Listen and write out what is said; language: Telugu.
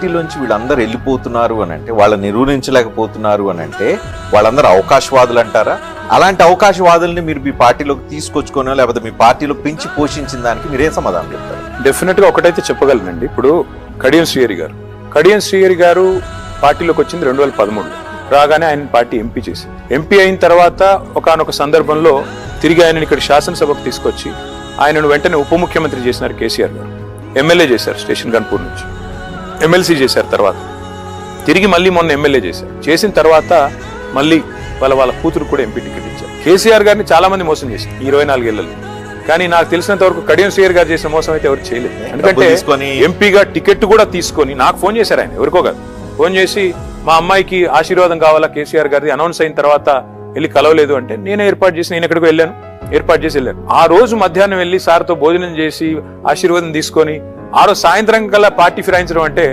పార్టీలోంచి వీళ్ళందరూ వెళ్ళిపోతున్నారు అని అంటే, వాళ్ళని నిర్వహించలేకపోతున్నారు అని అంటే వాళ్ళందరూ అవకాశవాదులు అంటారా? అలాంటి అవకాశవాదుల్ని మీరు మీ పార్టీలోకి తీసుకొచ్చుకోనో లేకపోతే మీ పార్టీలో పెంచి పోషించిన దానికి మీరేం సమాధానం చెప్తారు? డెఫినెట్ గా ఒకటైతే చెప్పగలనండి. ఇప్పుడు కడియం శ్రీహరి గారు పార్టీలోకి వచ్చింది 2013 రాగానే ఆయన పార్టీ ఎంపీ చేసి, ఎంపీ అయిన తర్వాత ఒకానొక సందర్భంలో తిరిగి ఆయనని ఇక్కడ శాసనసభకు తీసుకొచ్చి ఆయనను వెంటనే ఉప ముఖ్యమంత్రి చేసినారు కేసీఆర్ గారు. ఎమ్మెల్యే చేశారు స్టేషన్ గన్పూర్ నుంచి, ఎమ్మెల్సీ చేశారు. తర్వాత తిరిగి మళ్ళీ మొన్న ఎమ్మెల్యే చేశారు. చేసిన తర్వాత మళ్ళీ వాళ్ళ కూతురు కూడా ఎంపీ టికెట్ ఇచ్చారు. కేసీఆర్ గారిని చాలా మంది మోసం చేశారు 24 ఏళ్లలో. కానీ నాకు తెలిసినంత వరకు కడియం శ్రీహరి గారు చేసిన మోసం అయితే ఎవరు చేయలేదు. ఎందుకంటే ఎంపీగా టికెట్ కూడా తీసుకొని నాకు ఫోన్ చేశారు. ఆయన ఎవరికో కాదు, ఫోన్ చేసి మా అమ్మాయికి ఆశీర్వాదం కావాలా కేసీఆర్ గారిది, అనౌన్స్ అయిన తర్వాత వెళ్ళి కలవలేదు అంటే నేనే ఏర్పాటు చేసి నేను ఎక్కడికి వెళ్ళాను, ఆ రోజు మధ్యాహ్నం వెళ్ళి సార్తో భోజనం చేసి ఆశీర్వాదం తీసుకొని ఆ రోజు సాయంత్రం కల్లా పార్టీ ఫిరాయించడం అంటే